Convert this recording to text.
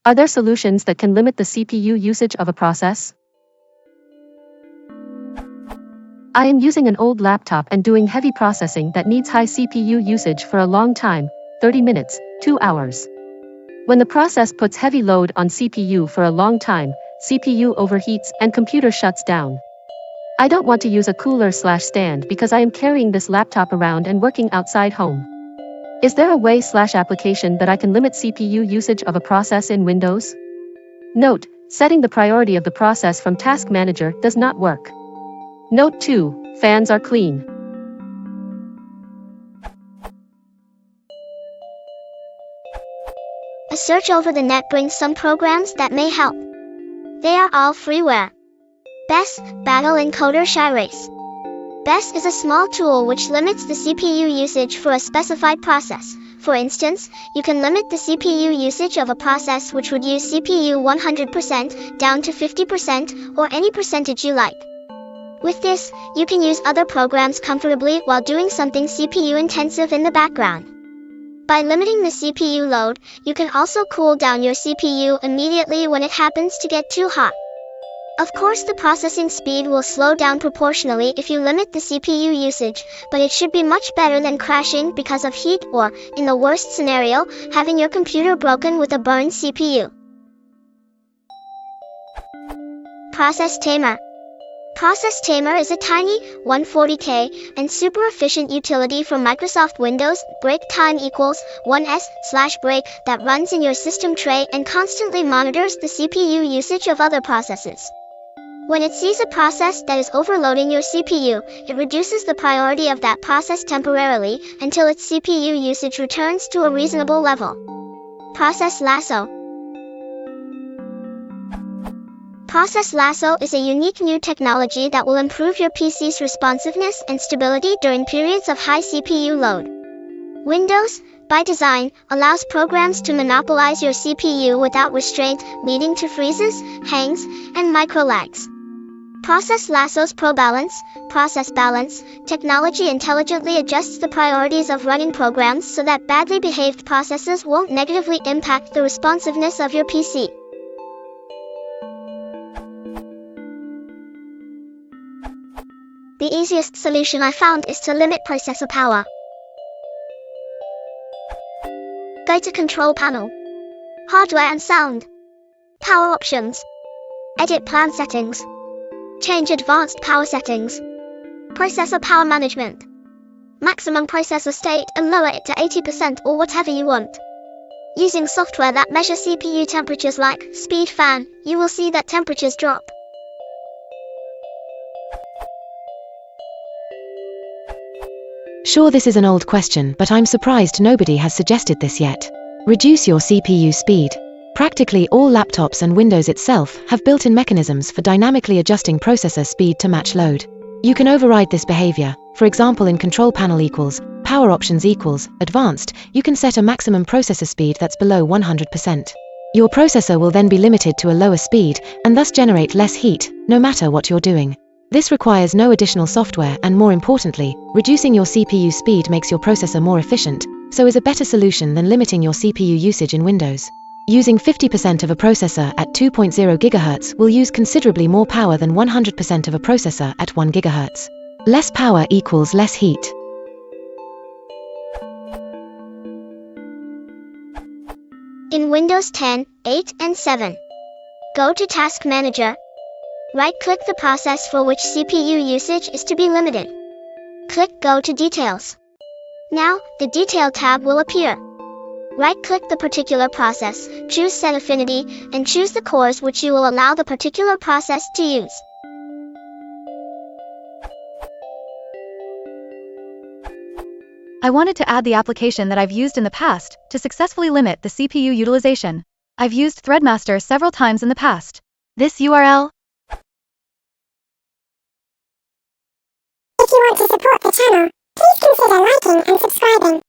Are there solutions that can limit the CPU usage of a process? I am using an old laptop and doing heavy processing that needs high CPU usage for a long time, 30 minutes, 2 hours. When the process puts heavy load on CPU for a long time, CPU overheats and computer shuts down. I don't want to use a cooler/stand because I am carrying this laptop around and working outside home. Is there a way/application that I can limit CPU usage of a process in Windows? Note: setting the priority of the process from Task Manager does not work. Note 2: fans are clean. A search over the net brings some programs that may help. They are all freeware. BES, Battle Encoder Shy Race. BES is a small tool which limits the CPU usage for a specified process. For instance, you can limit the CPU usage of a process which would use CPU 100% down to 50% or any percentage you like. With this, you can use other programs comfortably while doing something CPU intensive in the background. By limiting the CPU load, you can also cool down your CPU immediately when it happens to get too hot. Of course, the processing speed will slow down proportionally if you limit the CPU usage, but it should be much better than crashing because of heat or, in the worst scenario, having your computer broken with a burned CPU. Process Tamer. Process Tamer is a tiny, 140K, and super efficient utility for Microsoft Windows. Break time equals 1s/break that runs in your system tray and constantly monitors the CPU usage of other processes. When it sees a process that is overloading your CPU, it reduces the priority of that process temporarily until its CPU usage returns to a reasonable level. Process Lasso. Process Lasso is a unique new technology that will improve your PC's responsiveness and stability during periods of high CPU load. Windows, by design, allows programs to monopolize your CPU without restraint, leading to freezes, hangs, and micro-lags. Process Lasso's process balance technology intelligently adjusts the priorities of running programs so that badly behaved processes won't negatively impact the responsiveness of your PC. The easiest solution I found is to limit processor power. Go to Control Panel, Hardware and Sound, Power Options, Edit Plan Settings, Change Advanced Power Settings, Processor Power Management, Maximum Processor State, and lower it to 80% or whatever you want. Using software that measures CPU temperatures like SpeedFan, you will see that temperatures drop. Sure, this is an old question, but I'm surprised nobody has suggested this yet. Reduce your CPU speed. Practically all laptops and Windows itself have built-in mechanisms for dynamically adjusting processor speed to match load. You can override this behavior. For example, in Control Panel equals, Power Options equals, Advanced, you can set a maximum processor speed that's below 100%. Your processor will then be limited to a lower speed, and thus generate less heat, no matter what you're doing. This requires no additional software and, more importantly, reducing your CPU speed makes your processor more efficient, so is a better solution than limiting your CPU usage in Windows. Using 50% of a processor at 2.0 GHz will use considerably more power than 100% of a processor at 1 GHz. Less power equals less heat. In Windows 10, 8, and 7, go to Task Manager. Right-click the process for which CPU usage is to be limited. Click Go to Details. Now, the Detail tab will appear. Right-click the particular process, choose Set Affinity, and choose the cores which you will allow the particular process to use. I wanted to add the application that I've used in the past to successfully limit the CPU utilization. I've used Threadmaster several times in the past. This URL. If you want to support the channel, please consider liking and subscribing.